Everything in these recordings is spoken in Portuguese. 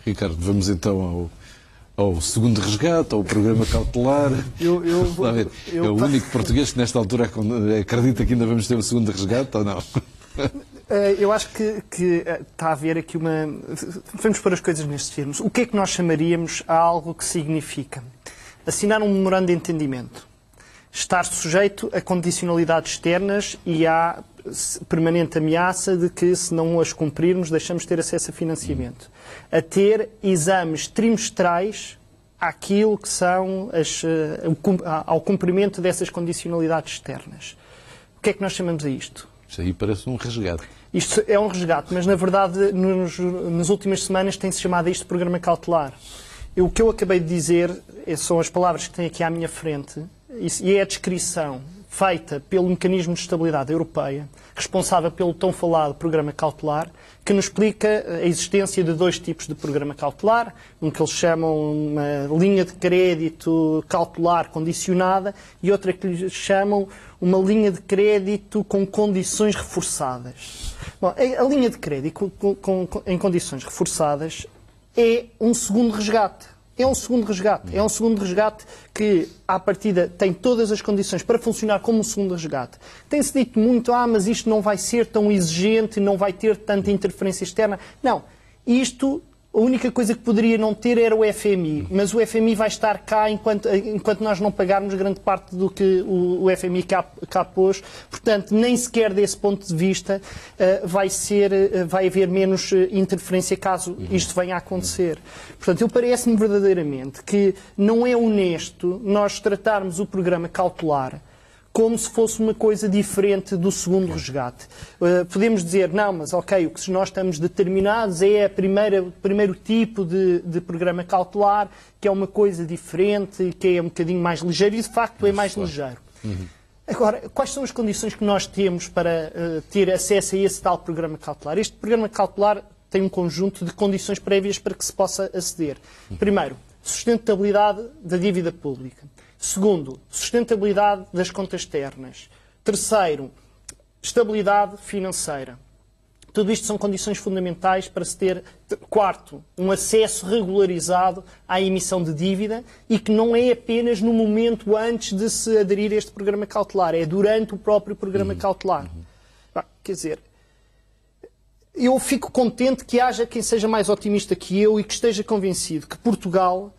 Ricardo, vamos então ao segundo resgate, ao programa cautelar. É o único português que nesta altura acredita que ainda vamos ter o segundo resgate ou não? Eu acho que está a haver aqui uma... Vamos pôr as coisas nestes termos. O que é que nós chamaríamos a algo que significa assinar um memorando de entendimento, estar sujeito a condicionalidades externas e à permanente ameaça de que, se não as cumprirmos, deixamos de ter acesso a financiamento, a ter exames trimestrais àquilo que são ao cumprimento dessas condicionalidades externas. O que é que nós chamamos a isto? Isso aí parece um resgate. Isto é um resgate, mas na verdade nas últimas semanas tem-se chamado a isto programa cautelar. O que eu acabei de dizer são as palavras que tenho aqui à minha frente e é a descrição feita pelo Mecanismo de Estabilidade Europeia, responsável pelo tão falado programa cautelar, que nos explica a existência de dois tipos de programa cautelar, um que eles chamam uma linha de crédito cautelar condicionada e outra que lhes chamam uma linha de crédito com condições reforçadas. Bom, a linha de crédito em condições reforçadas é um segundo resgate. É um segundo resgate que, à partida, tem todas as condições para funcionar como um segundo resgate. Tem-se dito muito, mas isto não vai ser tão exigente, não vai ter tanta interferência externa. Não. Isto, a única coisa que poderia não ter era o FMI. Mas o FMI vai estar cá enquanto nós não pagarmos grande parte do que o FMI cá pôs. Portanto, nem sequer desse ponto de vista vai haver menos interferência caso isto venha a acontecer. Portanto, parece-me verdadeiramente que não é honesto nós tratarmos o programa cautelar como se fosse uma coisa diferente do segundo resgate. Podemos dizer, não, mas ok, o que nós estamos determinados é o primeiro tipo de programa cautelar, que é uma coisa diferente, que é um bocadinho mais ligeiro, e de facto é mais ligeiro. Agora, quais são as condições que nós temos para ter acesso a esse tal programa cautelar? Este programa cautelar tem um conjunto de condições prévias para que se possa aceder. Primeiro, sustentabilidade da dívida pública. Segundo, sustentabilidade das contas externas. Terceiro, estabilidade financeira. Tudo isto são condições fundamentais para se ter. Quarto, um acesso regularizado à emissão de dívida e que não é apenas no momento antes de se aderir a este programa cautelar, é durante o próprio programa cautelar. Quer dizer, eu fico contente que haja quem seja mais otimista que eu e que esteja convencido que Portugal,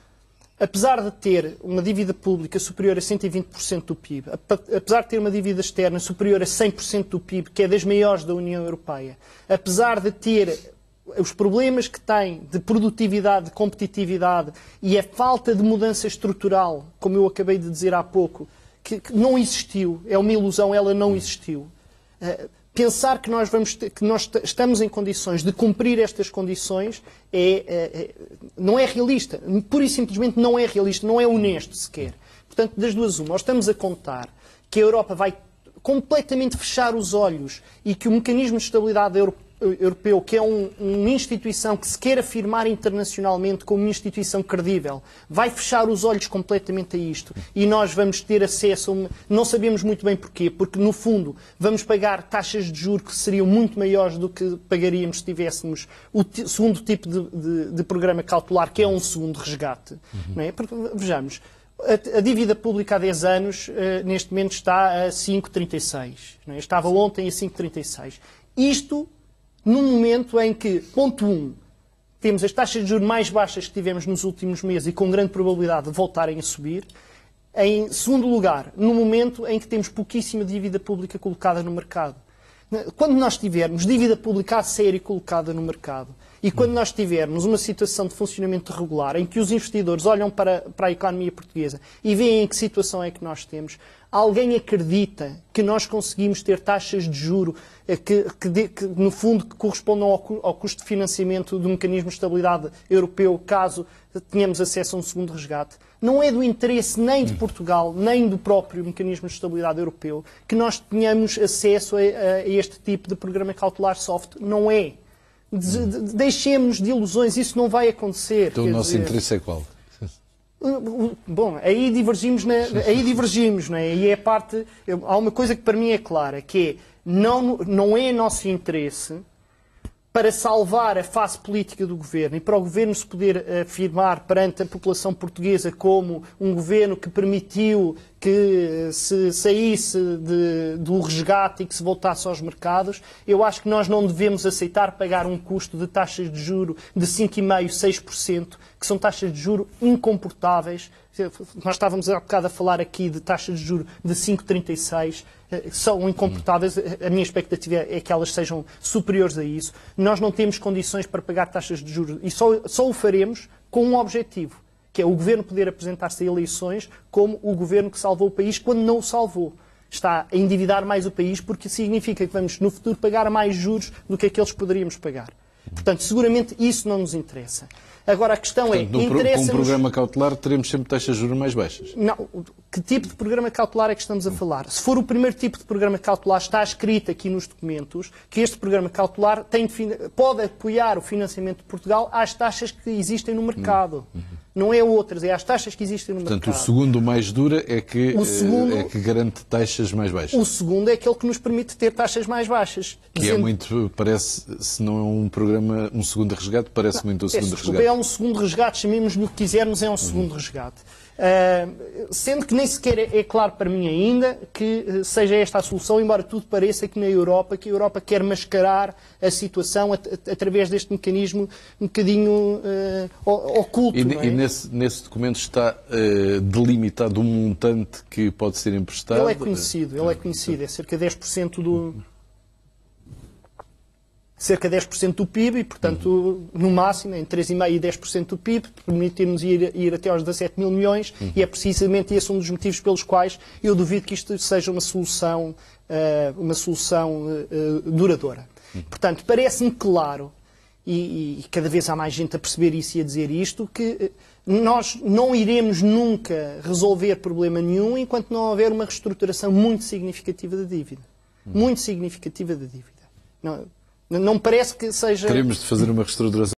apesar de ter uma dívida pública superior a 120% do PIB, apesar de ter uma dívida externa superior a 100% do PIB, que é das maiores da União Europeia, apesar de ter os problemas que tem de produtividade, de competitividade e a falta de mudança estrutural, como eu acabei de dizer há pouco, que não existiu, é uma ilusão, ela não existiu. Pensar que nós estamos em condições de cumprir estas condições não é realista. Pura e simplesmente não é realista, não é honesto sequer. Portanto, das duas uma, nós estamos a contar que a Europa vai completamente fechar os olhos e que o Mecanismo de Estabilidade Europeu, que é uma instituição que se quer afirmar internacionalmente como uma instituição credível, vai fechar os olhos completamente a isto e nós vamos ter acesso não sabemos muito bem porquê, porque no fundo vamos pagar taxas de juros que seriam muito maiores do que pagaríamos se tivéssemos o segundo tipo de programa cautelar, que é um segundo resgate. Não é? Porque, vejamos, a dívida pública há 10 anos, neste momento está a 5,36. Não é? Estava ontem a 5,36. Isto num momento em que, ponto 1, temos as taxas de juros mais baixas que tivemos nos últimos meses e com grande probabilidade de voltarem a subir. Em segundo lugar, no momento em que temos pouquíssima dívida pública colocada no mercado. Quando nós tivermos dívida pública a sério colocada no mercado e quando nós tivermos uma situação de funcionamento regular em que os investidores olham para a economia portuguesa e veem em que situação é que nós temos, alguém acredita que nós conseguimos ter taxas de juro que no fundo, que correspondam ao custo de financiamento do Mecanismo de Estabilidade Europeu, caso tenhamos acesso a um segundo resgate? Não é do interesse nem de Portugal, nem do próprio Mecanismo de Estabilidade Europeu que nós tenhamos acesso a este tipo de programa cautelar soft. Não é. Deixemos de ilusões, isso não vai acontecer. Então o nosso interesse é qual? Bom, aí divergimos, não é? E é parte. Há uma coisa que para mim é clara, que é não é nosso interesse para salvar a face política do governo e para o governo se poder afirmar perante a população portuguesa como um governo que permitiu que se saísse do resgate e que se voltasse aos mercados, eu acho que nós não devemos aceitar pagar um custo de taxas de juro de 5,5%, 6%, que são taxas de juro incomportáveis. Nós estávamos há bocado a falar aqui de taxas de juro de 5,36%. São incomportáveis. A minha expectativa é que elas sejam superiores a isso. Nós não temos condições para pagar taxas de juros e só o faremos com um objetivo, que é o governo poder apresentar-se a eleições como o governo que salvou o país quando não o salvou. Está a endividar mais o país porque significa que vamos no futuro pagar mais juros do que aqueles que poderíamos pagar. Portanto, seguramente isso não nos interessa. Agora, a questão é... Com um programa cautelar teremos sempre taxas de juros mais baixas. Não. Que tipo de programa cautelar é que estamos a falar? Se for o primeiro tipo de programa cautelar, está escrito aqui nos documentos que este programa cautelar pode apoiar o financiamento de Portugal às taxas que existem no mercado. Não é outras, é às taxas que existem no mercado. Portanto, o segundo mais dura é que garante taxas mais baixas. O segundo é aquele que nos permite ter taxas mais baixas. Que é muito, parece, se não é um programa, um segundo resgate, parece muito o segundo resgate. É um segundo resgate, chamemos-lhe o que quisermos, é um segundo resgate. Sendo que nem sequer é claro para mim ainda que seja esta a solução, embora tudo pareça que a Europa quer mascarar a situação através deste mecanismo um bocadinho oculto. E nesse documento está delimitado um montante que pode ser emprestado? Ele é conhecido, é cerca de 10% do PIB e, portanto, no máximo, em 3,5% e 10% do PIB, permitir-nos ir até aos 17 mil milhões e é precisamente esse um dos motivos pelos quais eu duvido que isto seja uma solução duradoura. Portanto, parece-me claro, e cada vez há mais gente a perceber isso e a dizer isto, que nós não iremos nunca resolver problema nenhum enquanto não houver uma reestruturação muito significativa da dívida. Muito significativa da dívida. Não me parece que seja... Teremos de fazer uma reestruturação